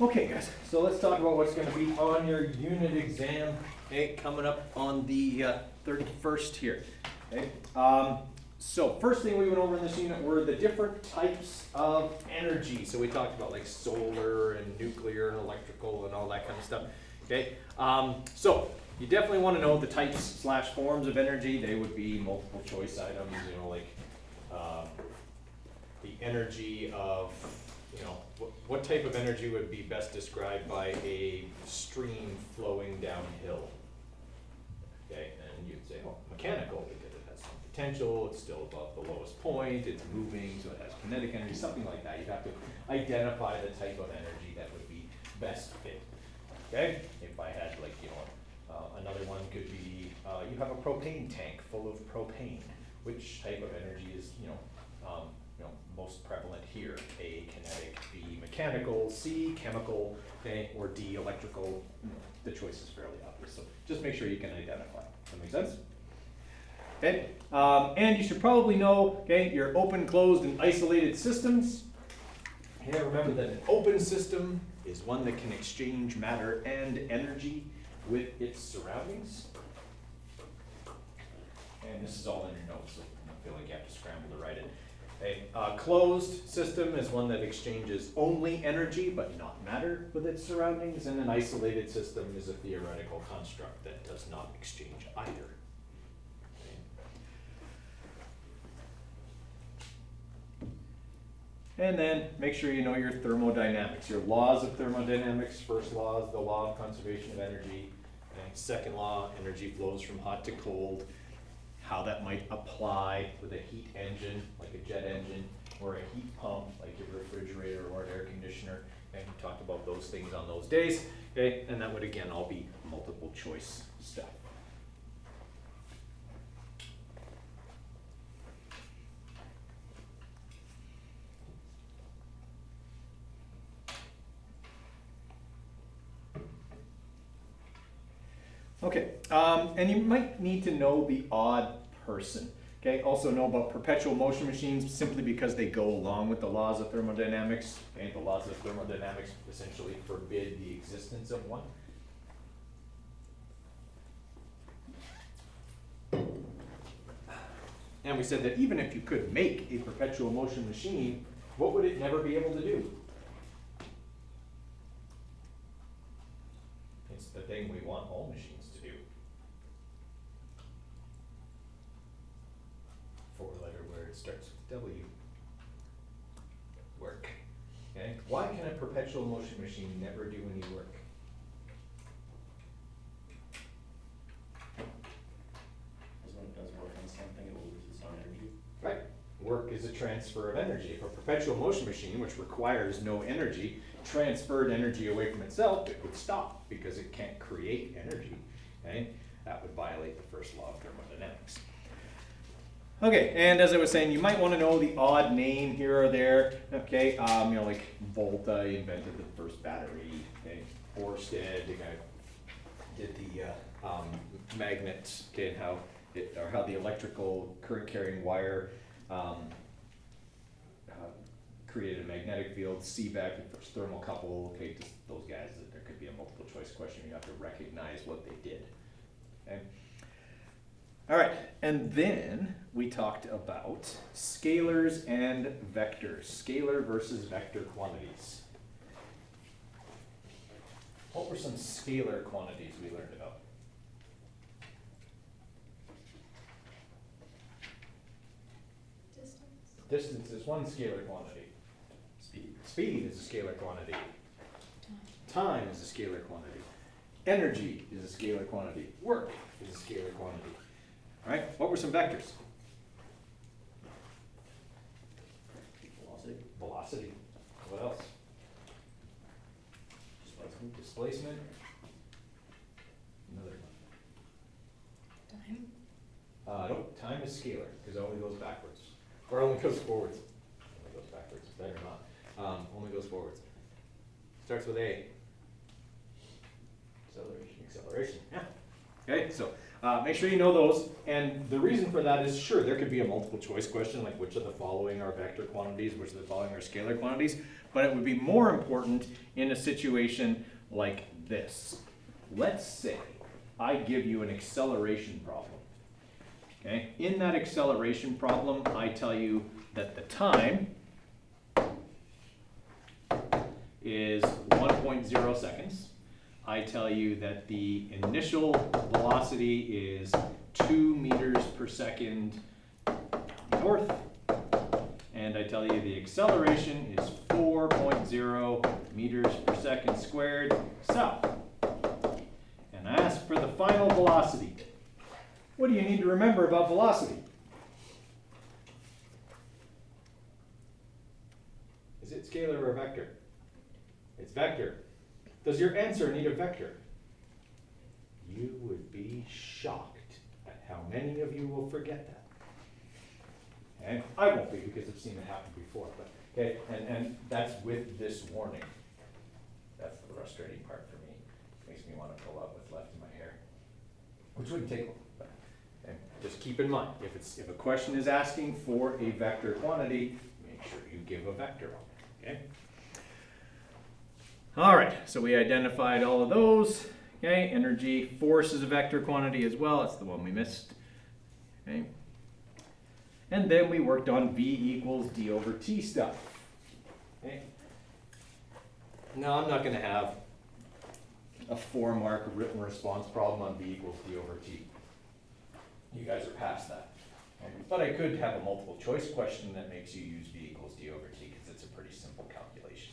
Okay, guys, so let's talk about what's going to be on your unit exam, okay, coming up on the 31st here. Okay. So first thing we went over in this unit were the different types of energy. So we talked about like solar and nuclear and electrical and all that kind of stuff. Okay. So you definitely want to know the types slash forms of energy. They would be multiple choice items, you know, like the energy of, you know, what type of energy would be best described by a stream flowing downhill? Okay, and you'd say, oh, mechanical, because it has some potential, it's still above the lowest point, it's moving, so it has kinetic energy, something like that. You'd have to identify the type of energy that would be best fit. Okay, if I had like, you know, another one could be, you have a propane tank full of propane. Which type of energy is, most prevalent here? A, kinetic, B, mechanical, C, chemical, okay, or D, electrical. The choice is fairly obvious, so just make sure you can identify. Does that make sense? Okay, and you should probably know, okay, your open, closed, and isolated systems. Okay, remember that an open system is one that can exchange matter and energy with its surroundings. And this is all in your notes, so you don't feel like you have to scramble to write it. A closed system is one that exchanges only energy but not matter with its surroundings, and an isolated system is a theoretical construct that does not exchange either. And then make sure you know your thermodynamics, your laws of thermodynamics. First law is the law of conservation of energy. And second law, energy flows from hot to cold. How that might apply with a heat engine, like a jet engine, or a heat pump, like your refrigerator or an air conditioner. And we talked about those things on those days. Okay, and that would again all be multiple choice stuff. Okay, and you might need to know the odd person. Okay, also know about perpetual motion machines simply because they go along with the laws of thermodynamics. Okay, the laws of thermodynamics essentially forbid the existence of one. And we said that even if you could make a perpetual motion machine, what would it never be able to do? It's the thing we want all machines to do. Four-letter word starts with W. Work. Okay? Why can a perpetual motion machine never do any work? Because when it does work on something, it will lose its own energy. Right. Work is a transfer of energy. If a perpetual motion machine, which requires no energy, transferred energy away from itself, it would stop because it can't create energy. Okay? That would violate the first law of thermodynamics. Okay, and as I was saying, you might want to know the odd name here or there. Okay, like Volta invented the first battery. Okay, Orsted, the guy did the magnets. Okay, and how the electrical current carrying wire created a magnetic field. Seebeck, the first thermocouple. Okay, just those guys. There could be a multiple choice question. You have to recognize what they did. Okay. All right, and then we talked about scalars and vectors, scalar versus vector quantities. What were some scalar quantities we learned about? Distance is one scalar quantity. Speed is a scalar quantity. Time is a scalar quantity. Energy is a scalar quantity. Work is a scalar quantity. All right, what were some vectors? Velocity. Velocity. What else? Displacement. Another one. Time? Nope, time is scalar because it only goes backwards. Or only goes forwards. Only goes backwards, better not. Only goes forwards. Starts with A. Acceleration. Acceleration, yeah. Okay, so make sure you know those. And the reason for that is, sure, there could be a multiple choice question, like which of the following are vector quantities, which of the following are scalar quantities. But it would be more important in a situation like this. Let's say I give you an acceleration problem. Okay, in that acceleration problem, I tell you that the time is 1.0 seconds. I tell you that the initial velocity is 2 meters per second north, and I tell you the acceleration is 4.0 meters per second squared south. And I ask for the final velocity. What do you need to remember about velocity? Is it scalar or vector? It's vector. Does your answer need a vector? You would be shocked at how many of you will forget that. And I won't be, because I've seen it happen before, but okay, and that's with this warning. That's the frustrating part for me. Makes me want to pull out what's left in my hair, which wouldn't take long. But okay, just keep in mind, if a question is asking for a vector quantity, make sure you give a vector on it. Okay. All right, so we identified all of those. Okay, energy, force is a vector quantity as well. That's the one we missed. Okay. And then we worked on V equals D over T stuff. Okay. Now I'm not going to have a 4-mark written response problem on V equals D over T. You guys are past that. Okay. But I could have a multiple choice question that makes you use V equals D over T, because it's a pretty simple calculation.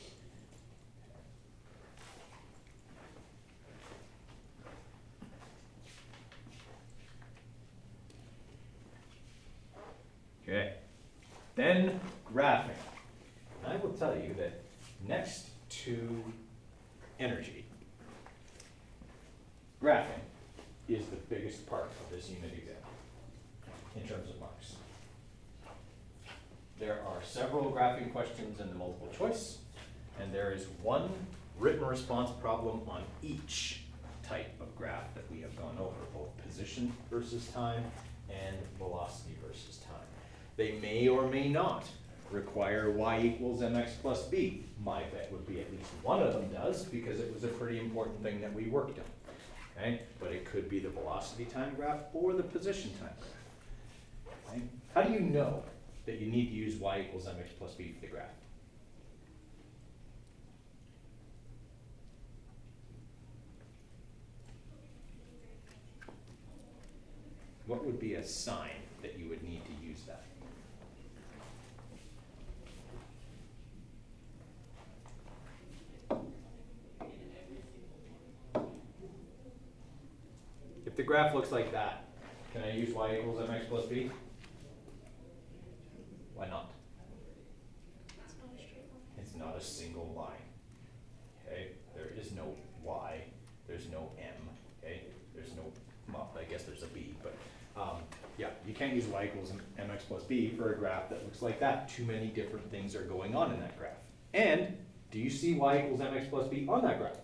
Okay, then graphing. And I will tell you that next to energy, graphing is the biggest part of this unit exam in terms of marks. There are several graphing questions in the multiple choice, and there is one written response problem on each type of graph that we have gone over, both position versus time and velocity versus time. They may or may not require y equals mx plus b. My bet would be at least one of them does, because it was a pretty important thing that we worked on. Okay? But it could be the velocity time graph or the position time graph. Okay? How do you know that you need to use y equals mx plus b for the graph? What would be a sign that you would need to use that? If the graph looks like that, can I use y equals mx plus b? Why not? It's not a single line. Okay, there is no y, there's no m. Okay, there's no, well, I guess there's a b, but yeah, you can't use y equals mx plus b for a graph that looks like that. Too many different things are going on in that graph. And do you see y equals mx plus b on that graph?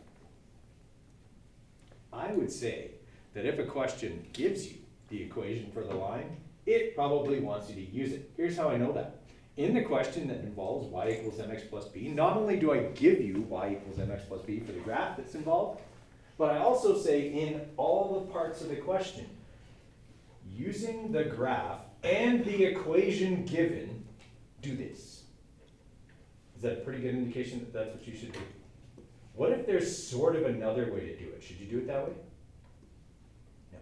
I would say that if a question gives you the equation for the line, it probably wants you to use it. Here's how I know that. In the question that involves y equals mx plus b, not only do I give you y equals mx plus b for the graph that's involved, but I also say in all the parts of the question, using the graph and the equation given, do this. Is that a pretty good indication that that's what you should do? What if there's sort of another way to do it? Should you do it that way? No.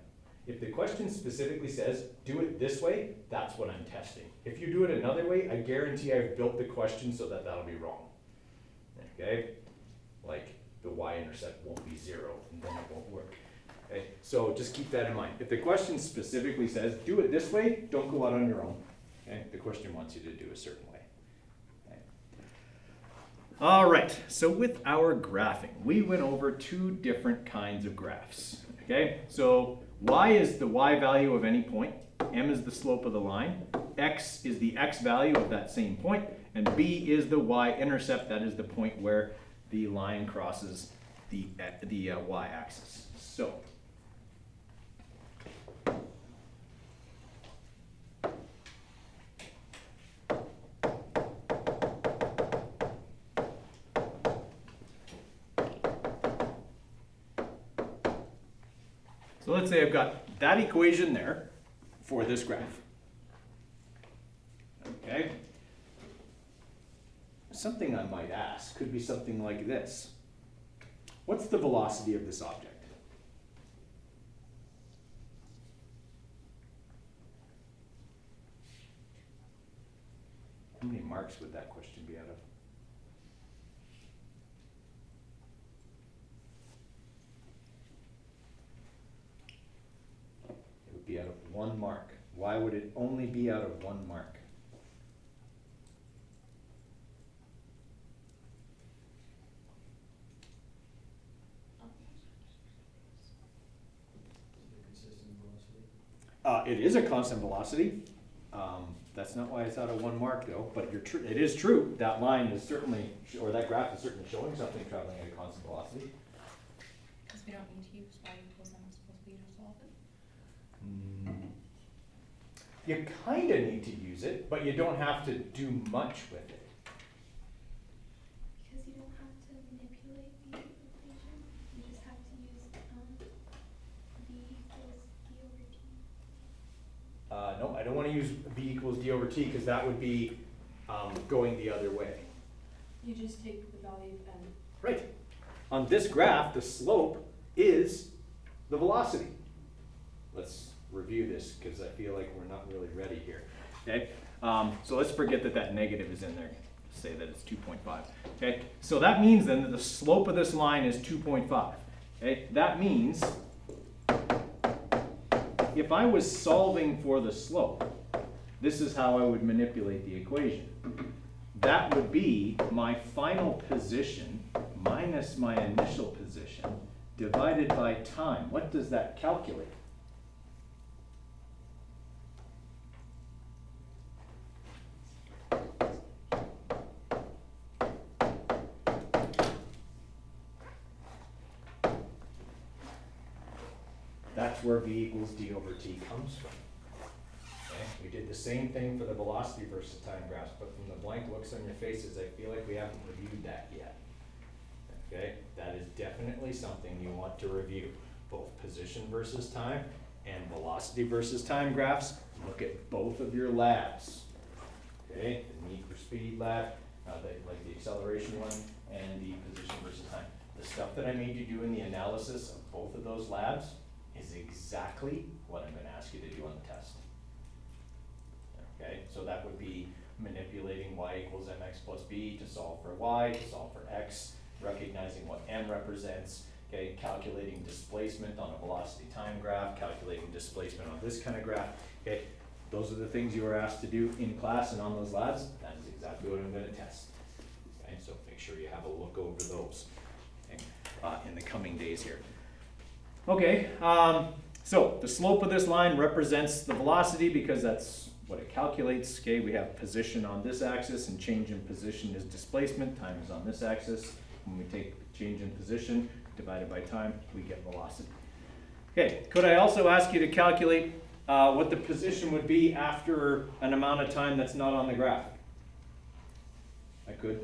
If the question specifically says, do it this way, that's what I'm testing. If you do it another way, I guarantee I've built the question so that that'll be wrong. Okay? Like the y-intercept won't be 0, and then it won't work. Okay? So just keep that in mind. If the question specifically says, do it this way, don't go out on your own. Okay? The question wants you to do a certain way. Okay? All right, so with our graphing, we went over 2 different kinds of graphs. Okay? So y is the y value of any point, m is the slope of the line, x is the x value of that same point, and b is the y-intercept, that is the point where the line crosses the y-axis. So So let's say I've got that equation there for this graph. Okay? Something I might ask could be something like this. What's the velocity of this object? How many marks would that question be out of? It would be out of 1 mark. Why would it only be out of 1 mark? Consistent velocity. It is a constant velocity. That's not why it's out of 1 mark though, but it is true. That line is certainly, or that graph is certainly showing something traveling at a constant velocity. Because we don't need to use y equals mx plus b to solve it. You kind of need to use it, but you don't have to do much with it. Because you don't have to manipulate the equation, you just have to use v equals d over t. No, I don't want to use b equals d over t because that would be going the other way. You just take the value of n. Right. On this graph, the slope is the velocity. Let's review this because I feel like we're not really ready here. Okay, so let's forget that that negative is in there. Say that it's 2.5. Okay, so that means then that the slope of this line is 2.5. Okay, that means if I was solving for the slope, this is how I would manipulate the equation. That would be my final position minus my initial position divided by time. What does that calculate? That's where v equals d over t comes from. Okay? We did the same thing for the velocity versus time graphs, but from the blank looks on your faces, I feel like we haven't reviewed that yet. Okay? That is definitely something you want to review. Both position versus time and velocity versus time graphs. Look at both of your labs. Okay? The need for speed lab, like the acceleration one, and the position versus time. The stuff that I made you do in the analysis of both of those labs is exactly what I'm going to ask you to do on the test. Okay, so that would be manipulating y equals mx plus b to solve for y, to solve for x, recognizing what m represents, okay, calculating displacement on a velocity time graph, calculating displacement on this kind of graph. Okay, those are the things you were asked to do in class and on those labs. That is exactly what I'm going to test. Okay, so make sure you have a look over those, okay, in the coming days here. Okay, so the slope of this line represents the velocity because that's what it calculates. Okay, we have position on this axis and change in position is displacement. Time is on this axis. When we take change in position divided by time, we get velocity. Okay, could I also ask you to calculate what the position would be after an amount of time that's not on the graph? I could.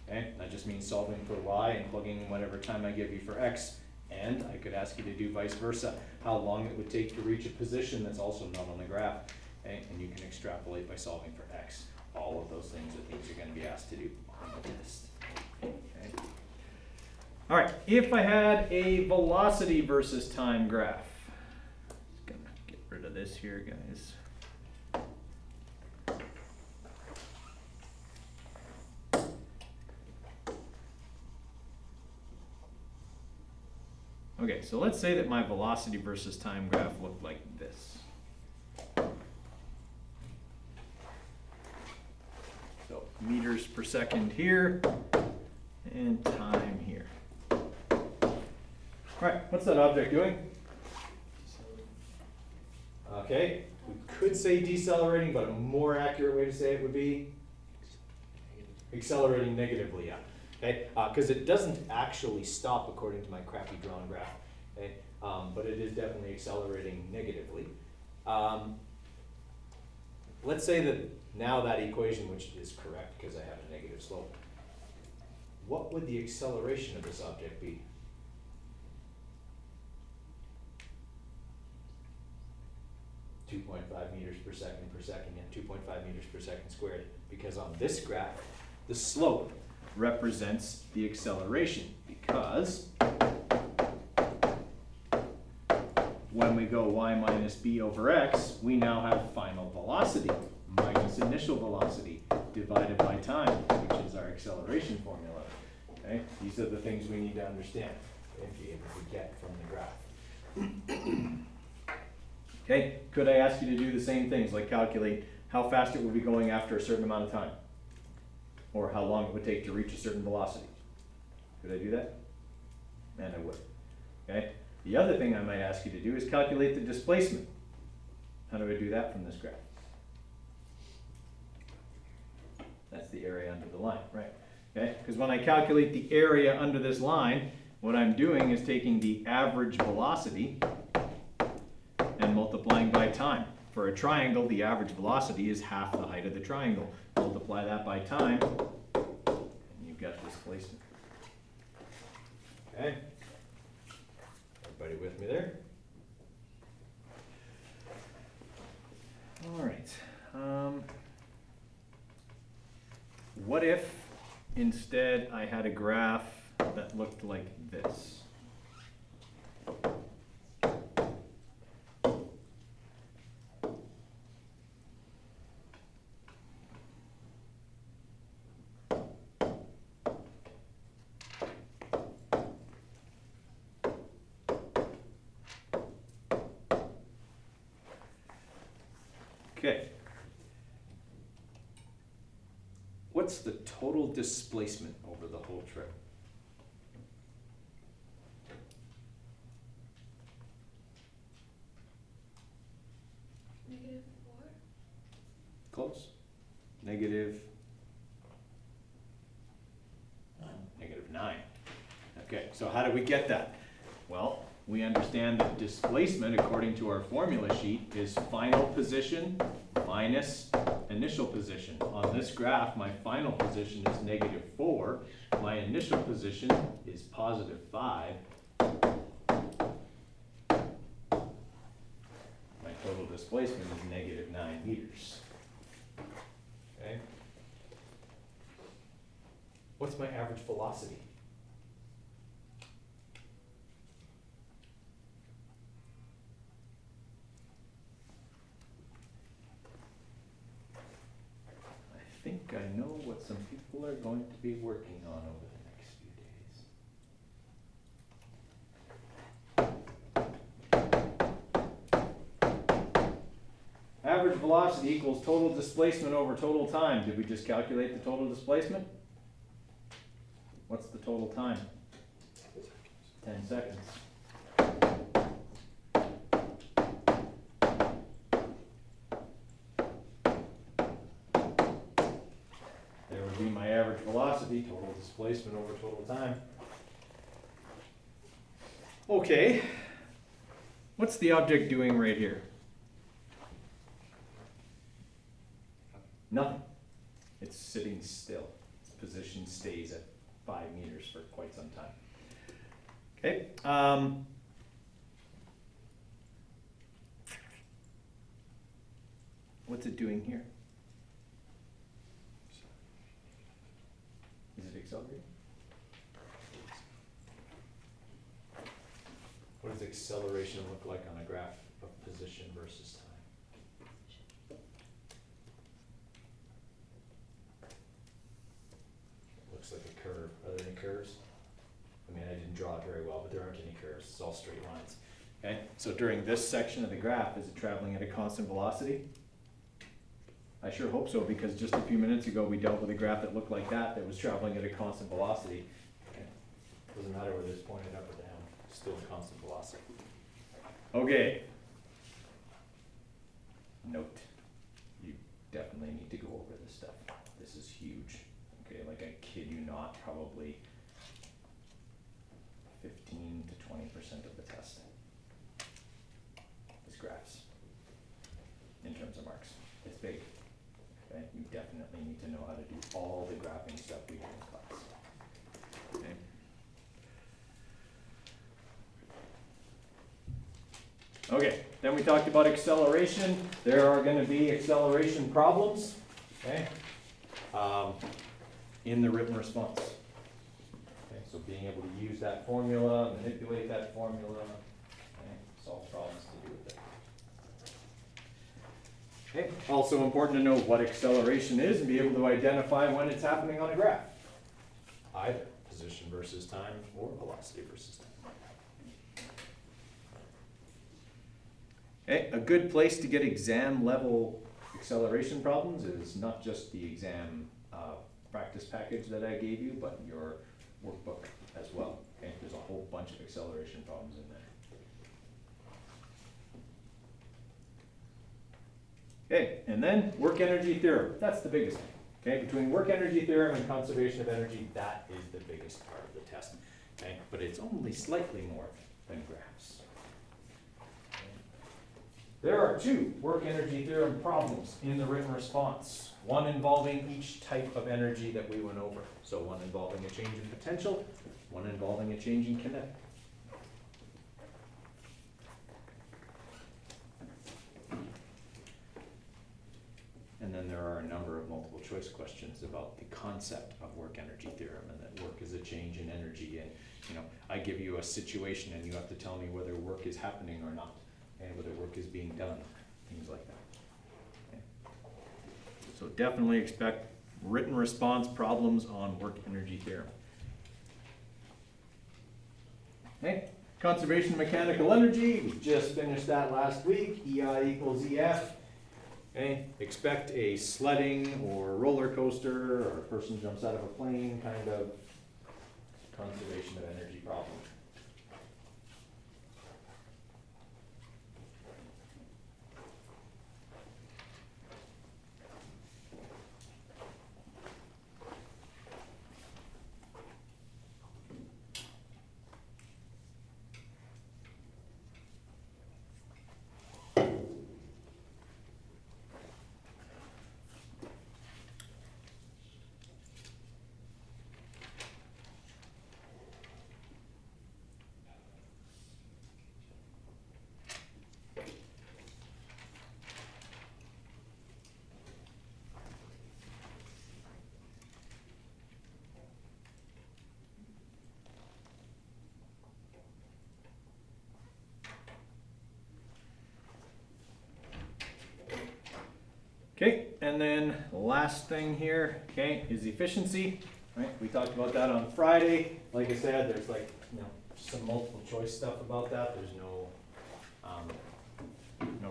Okay, that just means solving for y and plugging in whatever time I give you for x. And I could ask you to do vice versa, how long it would take to reach a position that's also not on the graph. Okay? And you can extrapolate by solving for x. All of those things are things you're going to be asked to do on the test. Okay? All right, if I had a velocity versus time graph, just gonna get rid of this here, guys. Okay, so let's say that my velocity versus time graph looked like this. So meters per second here and time here. All right, what's that object doing? Okay, we could say decelerating, but a more accurate way to say it would be accelerating negatively, yeah. Okay, because it doesn't actually stop according to my crappy drawn graph, okay, but it is definitely accelerating negatively. Let's say that now that equation, which is correct because I have a negative slope, what would the acceleration of this object be? 2.5 meters per second and 2.5 meters per second squared. Because on this graph, the slope represents the acceleration, because when we go y minus b over x, we now have final velocity minus initial velocity divided by time, which is our acceleration formula. Okay, these are the things we need to understand and be able to get from the graph. Okay, could I ask you to do the same things, like calculate how fast it will be going after a certain amount of time? Or how long it would take to reach a certain velocity? Could I do that? And I would. Okay, the other thing I might ask you to do is calculate the displacement. How do I do that from this graph? That's the area under the line, right? Okay, because when I calculate the area under this line, what I'm doing is taking the average velocity and multiplying by time. For a triangle, the average velocity is half the height of the triangle. Multiply that by time, and you've got displacement. Okay? Everybody with me there? All right. What if instead I had a graph that looked like this? Okay. What's the total displacement over the whole trip? -4. Close. Negative. -9. Okay, so how do we get that? Well, we understand that displacement, according to our formula sheet, is final position minus initial position. On this graph, my final position is -4. My initial position is +5. My total displacement is -9 meters. Okay. What's my average velocity? I think I know what some people are going to be working on over the next few days. Average velocity equals total displacement over total time. Did we just calculate the total displacement? What's the total time? 10 seconds. There would be my average velocity, total displacement over total time. Okay, what's the object doing right here? Nothing. It's sitting still. Its position stays at 5 meters for quite some time. Okay. What's it doing here? Is it accelerating? What does acceleration look like on a graph of position versus time? Looks like a curve. Are there any curves? I mean, I didn't draw it very well, but there aren't any curves. It's all straight lines. Okay, so during this section of the graph, is it traveling at a constant velocity? I sure hope so, because just a few minutes ago we dealt with a graph that looked like that was traveling at a constant velocity. Okay. Doesn't matter whether it's pointed up or down, it's still a constant velocity. Okay. Note, you definitely need to go over this stuff. This is huge. Okay, like I kid you not, probably 15 to 20% of the test is graphs in terms of marks. It's big. Okay, you definitely need to know how to do all the graphing stuff we do in class. Okay. Okay, then we talked about acceleration. There are gonna be acceleration problems, okay? In the written response. Okay, so being able to use that formula, manipulate that formula, okay, solve problems to do with it. Okay, also important to know what acceleration is and be able to identify when it's happening on a graph. Either position versus time or velocity versus time. Okay, a good place to get exam level acceleration problems is not just the exam practice package that I gave you, but your workbook as well. Okay, there's a whole bunch of acceleration problems in there. Okay, and then work energy theorem. That's the biggest thing. Okay, between work energy theorem and conservation of energy, that is the biggest part of the test. Okay, but it's only slightly more than graphs. There are 2 work energy theorem problems in the written response. One involving each type of energy that we went over. So one involving a change in potential, one involving a change in kinetic. And then there are a number of multiple choice questions about the concept of work energy theorem, and that work is a change in energy. And I give you a situation and you have to tell me whether work is happening or not, and whether work is being done, things like that. Okay. So definitely expect written response problems on work energy theorem. Okay, conservation of mechanical energy, we just finished that last week, EI equals EF. Okay, expect a sledding or roller coaster or a person jumps out of a plane kind of conservation of energy problem. Okay, and then last thing here, okay, is efficiency, right? We talked about that on Friday. Like I said, there's some multiple choice stuff about that. There's no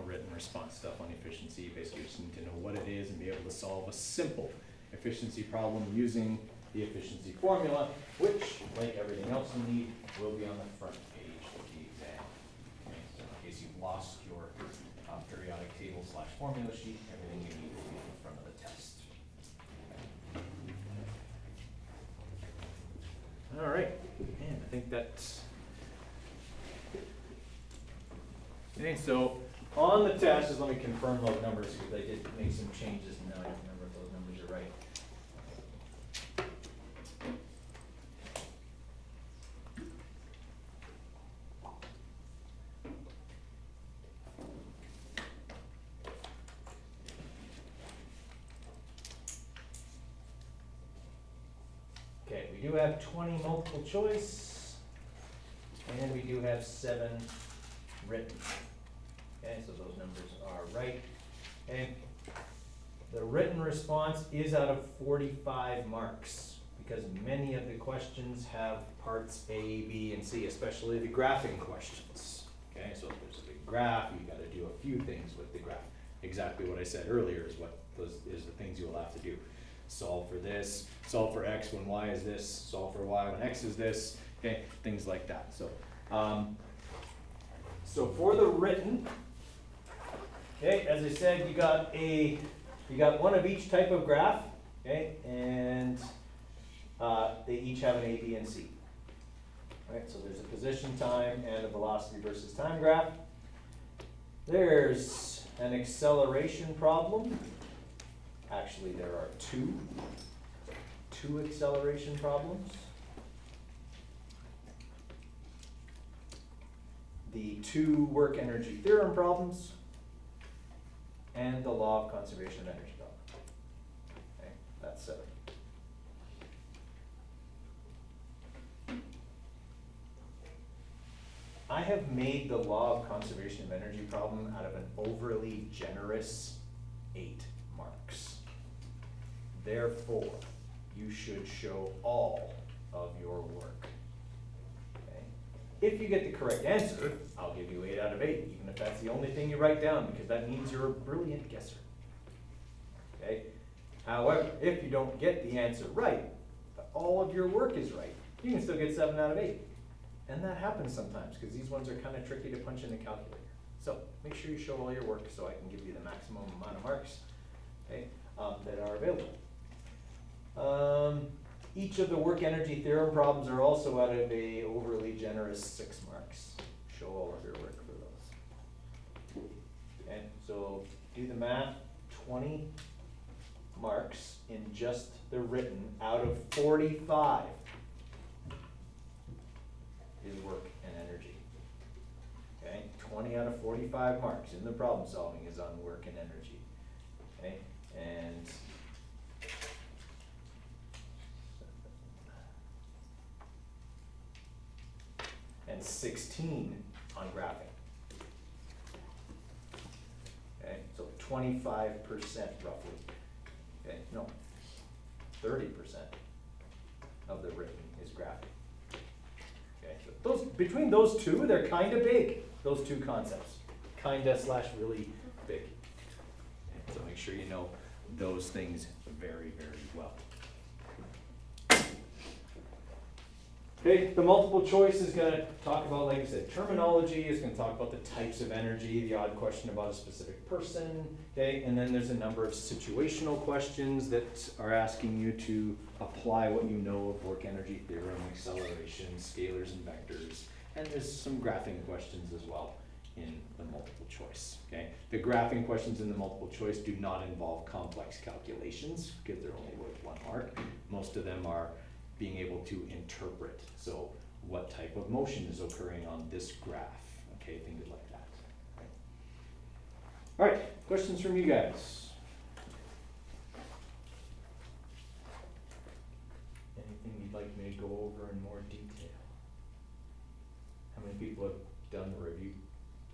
written response stuff on efficiency. Basically, you just need to know what it is and be able to solve a simple efficiency problem using the efficiency formula, which, like everything else you need, will be on the front page of the exam. Okay, so in case you've lost your periodic table / formula sheet, everything you need will be on the front of the test. All right, and I think that's okay. So on the test, just let me confirm those numbers because I did make some changes and now I don't remember if those numbers are right. Okay, we do have 20 multiple choice, and we do have 7 written. Okay, so those numbers are right. Okay, the written response is out of 45 marks because many of the questions have parts A, B, and C, especially the graphing questions. Okay, so if there's a big graph, you got to do a few things with the graph. Exactly what I said earlier is the things you will have to do. Solve for this, solve for x when y is this, solve for y when x is this, okay, things like that. So, so for the written, okay, as I said, you got one of each type of graph, okay, and they each have an A, B, and C. Right, so there's a position time and a velocity versus time graph. There's an acceleration problem. Actually, there are two acceleration problems. the 2 work energy theorem problems, and the law of conservation of energy problem. Okay, that's 7. I have made the law of conservation of energy problem out of an overly generous 8 marks. Therefore, you should show all of your work. Okay? If you get the correct answer, I'll give you 8 out of 8, even if that's the only thing you write down, because that means you're a brilliant guesser. Okay? However, if you don't get the answer right, but all of your work is right, you can still get 7 out of 8. And that happens sometimes, because these ones are kind of tricky to punch in the calculator. So make sure you show all your work so I can give you the maximum amount of marks, okay, that are available. Each of the work energy theorem problems are also out of a overly generous 6 marks. Show all of your work for those. Okay, so do the math, 20 marks in just the written out of 45 is work and energy. Okay, 20 out of 45 marks in the problem solving is on work and energy. Okay, and 16 on graphing. Okay, so 25% roughly. Okay, no, 30% of the written is graphing. Okay, so those, between those two, they're kind of big, those 2 concepts. Kinda / really big. Okay, so make sure you know those things very, very well. Okay, the multiple choice is gonna talk about, like I said, terminology, is gonna talk about the types of energy, the odd question about a specific person, okay? And then there's a number of situational questions that are asking you to apply what you know of work energy theorem, acceleration, scalars and vectors, and there's some graphing questions as well in the multiple choice, okay? The graphing questions in the multiple choice do not involve complex calculations, because they're only worth 1 mark. Most of them are being able to interpret, so what type of motion is occurring on this graph, okay, things like that. All right, questions from you guys? Anything you'd like me to go over in more detail? How many people have done the review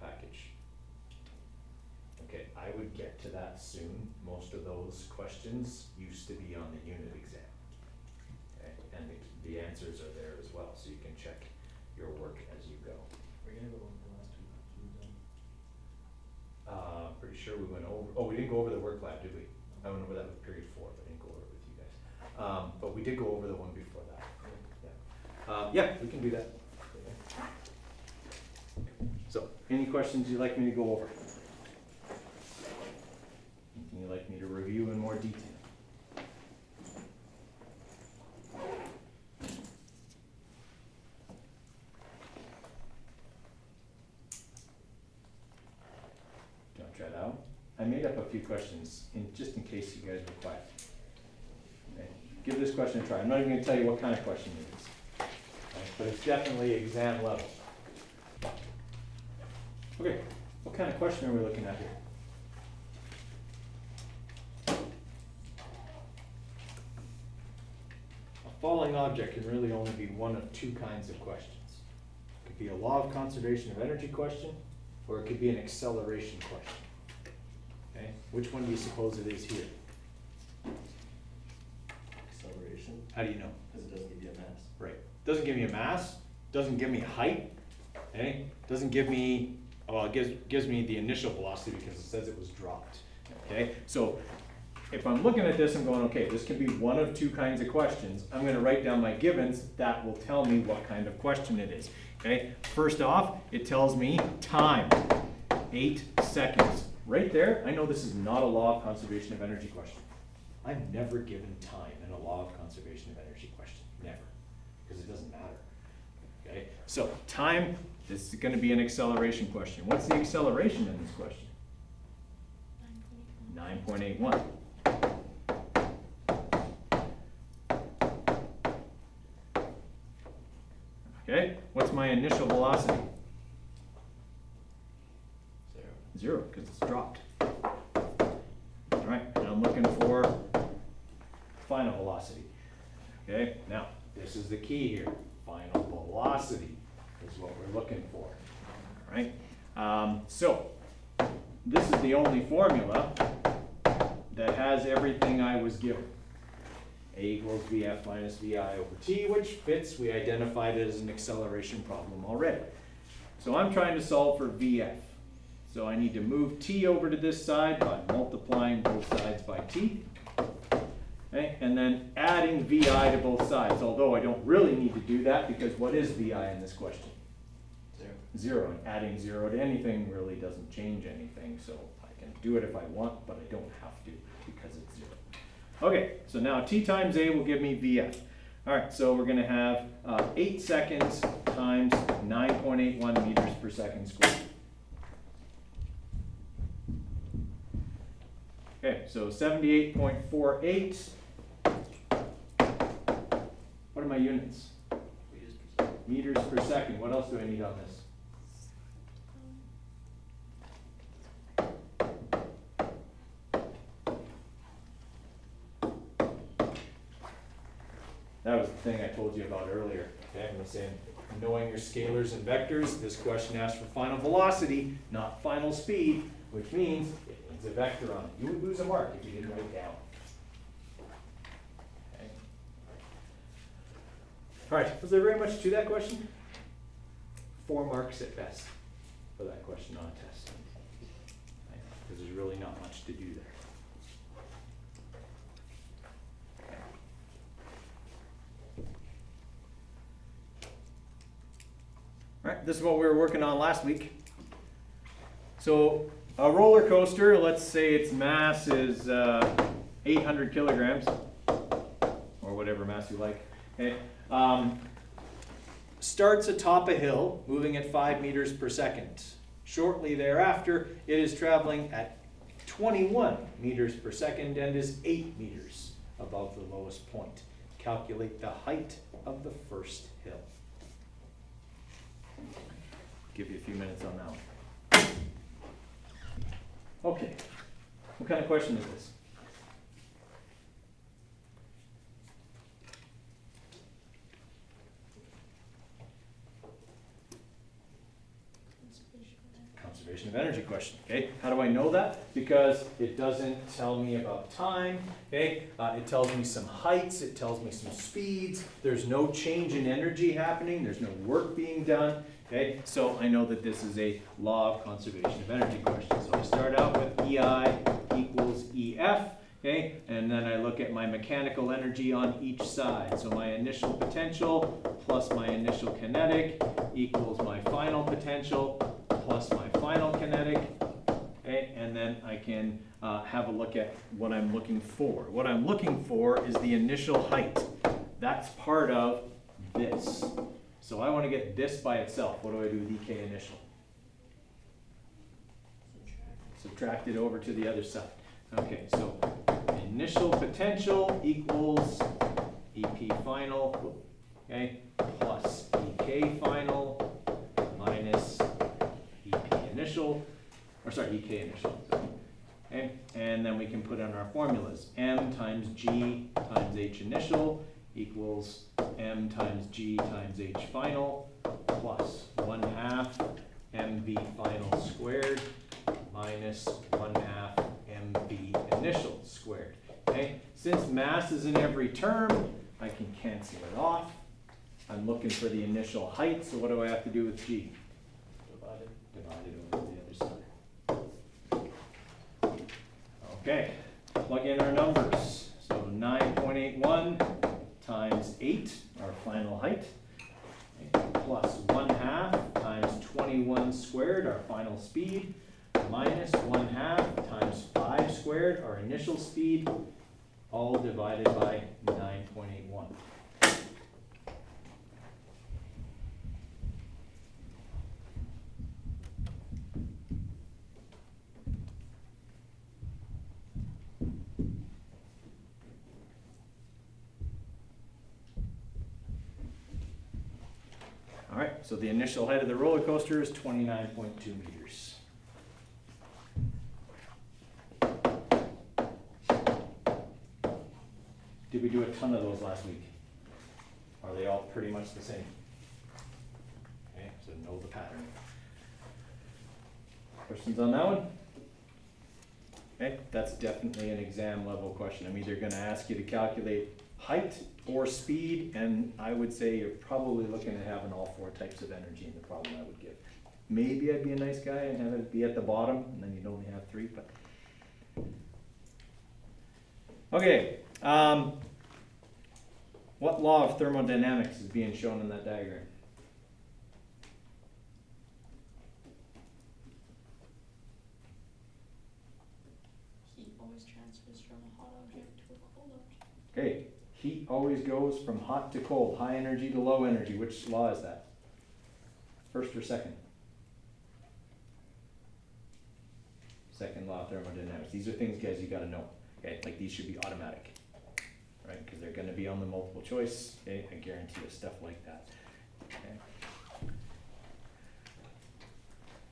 package? Okay, I would get to that soon. Most of those questions used to be on the unit exam. And the answers are there as well, so you can check your work as you go. We're gonna go over the last 2 then. Pretty sure we went over, we didn't go over the work lab, did we? I went over that with period 4, but I didn't go over it with you guys. But we did go over the one before that. Yeah, yeah, we can do that. So, any questions you'd like me to go over? Anything you'd like me to review in more detail? Try that out. I made up a few questions just in case you guys were quiet. Okay. Give this question a try. I'm not even going to tell you what kind of question it is, okay, but it's definitely exam level. Okay, what kind of question are we looking at here? A falling object can really only be one of 2 kinds of questions. It could be a law of conservation of energy question, or it could be an acceleration question. Okay, which one do you suppose it is here? Acceleration, How do you know? because it doesn't give you a mass. Right. Doesn't give me a mass, doesn't give me height, okay? Doesn't give me, well, it gives me the initial velocity because it says it was dropped, okay? So if I'm looking at this, I'm going, okay, this can be one of 2 kinds of questions. I'm gonna write down my givens. That will tell me what kind of question it is, okay? First off, it tells me time, 8 seconds. Right there, I know this is not a law of conservation of energy question. I've never given time in a law of conservation of energy question, never, because it doesn't matter, okay? So time, this is gonna be an acceleration question. What's the acceleration in this question? 9.81. Okay, what's my initial velocity? 0, because it's dropped. All right, and I'm looking for final velocity. Okay, now, this is the key here. Final velocity is what we're looking for, all right? So, this is the only formula that has everything I was given. A equals VF minus VI over T, which fits. We identified it as an acceleration problem already. So I'm trying to solve for VF. So I need to move T over to this side by multiplying both sides by T. Okay, and then adding VI to both sides, although I don't really need to do that because what is VI in this question? 0. And adding 0 to anything really doesn't change anything, so I can do it if I want, but I don't have to because it's 0. Okay, so now T times A will give me VF. All right, so we're going to have 8 seconds times 9.81 meters per second squared. Okay, so 78.48. What are my units? Meters per second. What else do I need on this? That was the thing I told you about earlier. Okay, I'm saying knowing your scalars and vectors, this question asks for final velocity, not final speed, which means it needs a vector on it. You would lose a mark if you didn't write it down. Okay. All right, was there very much to that question? 4 marks at best for that question on a test. Because there's really not much to do there. All right, this is what we were working on last week. So a roller coaster, let's say its mass is 800 kilograms, or whatever mass you like. Okay. Starts atop a hill, moving at 5 meters per second. Shortly thereafter, it is traveling at 21 meters per second and is 8 meters above the lowest point. Calculate the height of the first hill. Give you a few minutes on that one. Okay, what kind of question is this? Conservation of energy question, okay? How do I know that? Because it doesn't tell me about time, okay? It tells me some heights, it tells me some speeds. There's no change in energy happening, there's no work being done, okay? So I know that this is a law of conservation of energy question. So I start out with EI equals EF, okay? And then I look at my mechanical energy on each side. So my initial potential plus my initial kinetic equals my final potential plus my final kinetic, okay? And then I can have a look at what I'm looking for. What I'm looking for is the initial height. That's part of this. So I want to get this by itself. What do I do with EK initial? Subtract it over to the other side. Okay, so initial potential equals EP final, okay, plus EK final minus EP initial, or sorry, EK initial. Okay, and then we can put in our formulas. M times G times H initial equals M times G times H final plus 1/2 MV final squared minus 1/2 MV initial squared. Okay, since mass is in every term, I can cancel it off. I'm looking for the initial height, so what do I have to do with G? Divide it over to the other side. Okay, plug in our numbers. So 9.81 times 8, our final height, okay, plus 1/2 times 21 squared, our final speed, minus 1/2 times 5 squared, our initial speed, all divided by 9.81. All right, so the initial height of the roller coaster is 29.2 meters. Did we do a ton of those last week? Are they all pretty much the same? Okay, so know the pattern. Questions on that one? Okay, that's definitely an exam level question. I'm either gonna ask you to calculate height or speed, and I would say you're probably looking at having all four types of energy in the problem I would give. Maybe I'd be a nice guy and have it be at the bottom, and then you'd only have three, but. Okay, what law of thermodynamics is being shown in that diagram? Heat always transfers from a hot object to a cold object. Okay, heat always goes from hot to cold, high energy to low energy. Which law is that? First or second? Second law of thermodynamics. These are things, guys, you gotta know. Okay, like these should be automatic, right? Because they're gonna be on the multiple choice. Okay, I guarantee you stuff like that.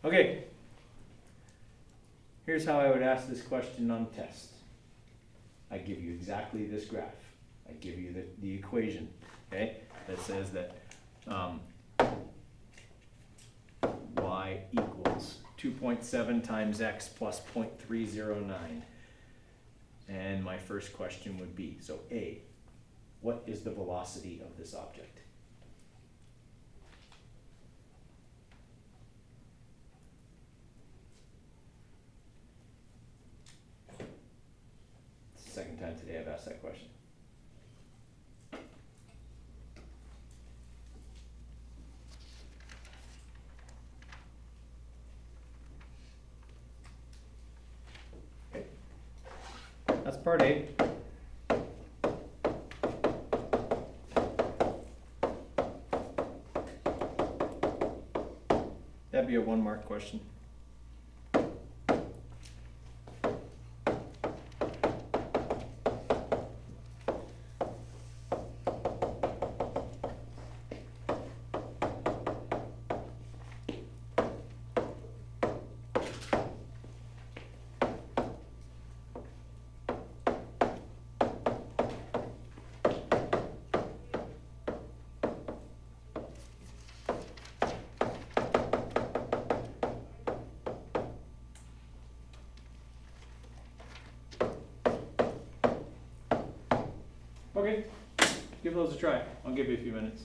Okay. Here's how I would ask this question on test. I give you exactly this graph. I give you the equation, okay, that says that y equals 2.7 times x plus 0.309. And my first question would be, so A, what is the velocity of this object? It's the second time today I've asked that question. That's part A. That'd be a 1-mark question. Okay, give those a try. I'll give you a few minutes.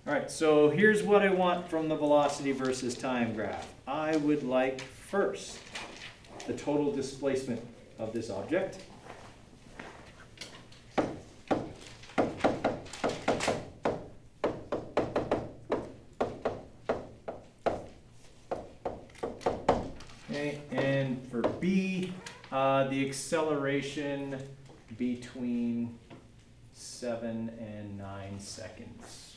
All right, so here's what I want from the velocity versus time graph. I would like first the total displacement of this object. Okay, and for B, the acceleration between 7 and 9 seconds.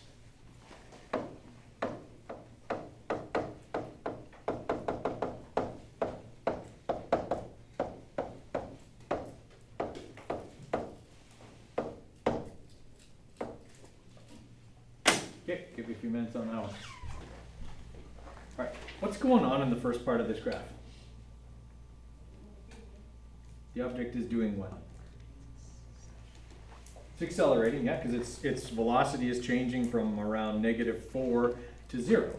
Okay, give you a few minutes on that one. All right, what's going on in the first part of this graph? The object is doing what? It's accelerating, yeah, because its velocity is changing from around -4 to 0.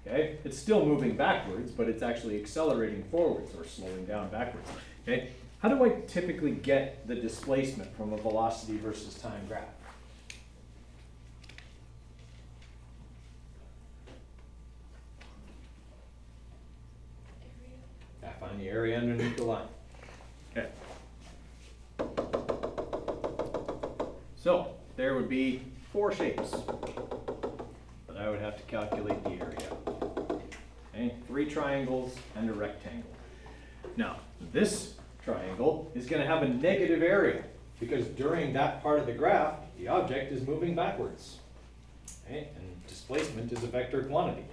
Okay, it's still moving backwards, but it's actually accelerating forwards or slowing down backwards. Okay, how do I typically get the displacement from a velocity versus time graph? I find the area underneath the line. Okay. So there would be 4 shapes, but I would have to calculate the area. Okay, 3 triangles and a rectangle. Now, this triangle is going to have a negative area because during that part of the graph, the object is moving backwards. Okay, and displacement is a vector quantity.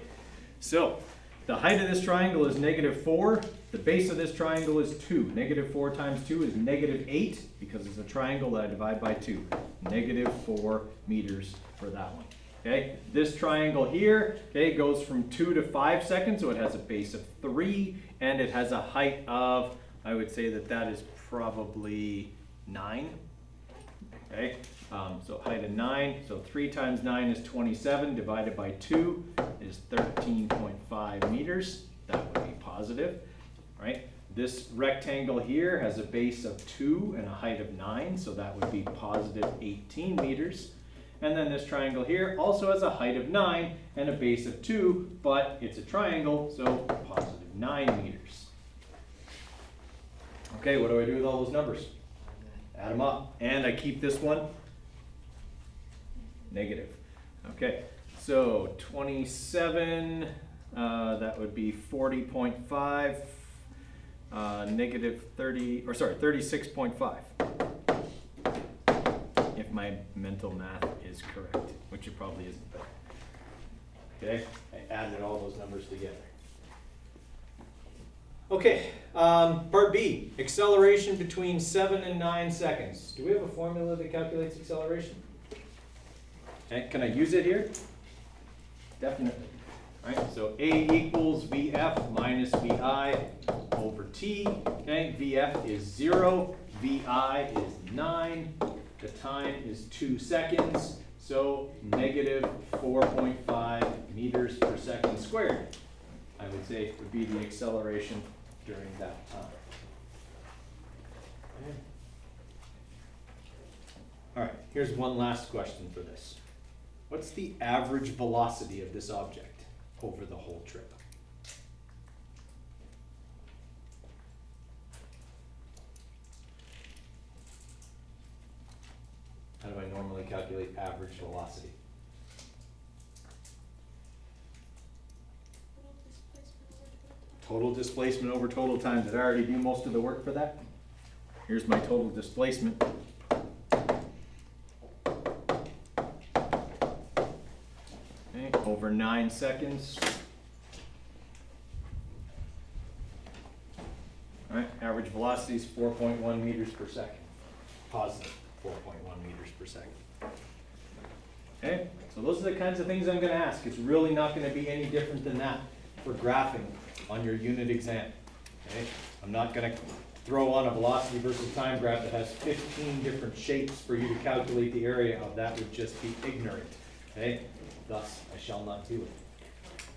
So the height of this triangle is -4. The base of this triangle is 2. -4 times 2 is -8 because it's a triangle that I divide by 2. -4 meters for that one. Okay, this triangle here, okay, goes from 2 to 5 seconds, so it has a base of 3, and it has a height of, I would say that is probably 9. Okay, so height of 9, so 3 times 9 is 27, divided by 2 is 13.5 meters. That would be positive, right? This rectangle here has a base of 2 and a height of 9, so that would be positive 18 meters. And then this triangle here also has a height of 9 and a base of 2, but it's a triangle, so positive 9 meters. Okay, what do I do with all those numbers? Add them up, and I keep this one negative. Okay, so 27, that would be 40.5, negative 30, or sorry, 36.5. If my mental math is correct, which it probably isn't, but. Okay, I added all those numbers together. Okay, part B, acceleration between 7 and 9 seconds. Do we have a formula that calculates acceleration? Okay, can I use it here? Definitely. All right, so A equals VF minus VI over T. Okay, VF is 0, VI is 9, the time is 2 seconds, so negative 4.5 meters per second squared, I would say would be the acceleration during that time. Okay. All right, here's one last question for this. What's the average velocity of this object over the whole trip? How do I normally calculate average velocity? Total displacement over total time. Did I already do most of the work for that? Here's my total displacement. Okay, over 9 seconds. All right, average velocity is 4.1 meters per second. Positive 4.1 meters per second. Okay, so those are the kinds of things I'm going to ask. It's really not going to be any different than that for graphing on your unit exam. Okay, I'm not going to throw on a velocity versus time graph that has 15 different shapes for you to calculate the area of. That would just be ignorant. Okay, thus I shall not do it.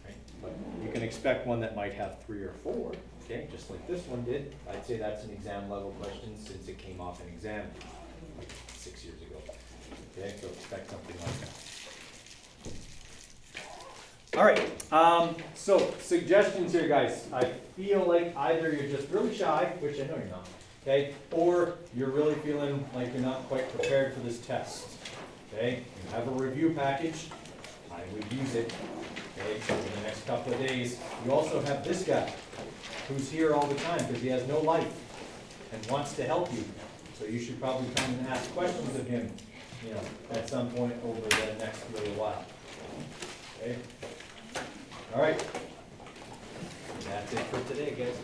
Right? But you can expect one that might have 3 or 4. Okay, just like this one did. I'd say that's an exam level question since it came off an exam like 6 years ago. Okay, so expect something like that. All right, so suggestions here, guys. I feel like either you're just really shy, which I know you're not, okay, or you're really feeling like you're not quite prepared for this test, okay? You have a review package. I would use it, okay, over the next couple of days. You also have this guy who's here all the time because he has no life and wants to help you. So you should probably come and ask questions of him, you know, at some point over the next little while. Okay? All right. That's it for today, guys.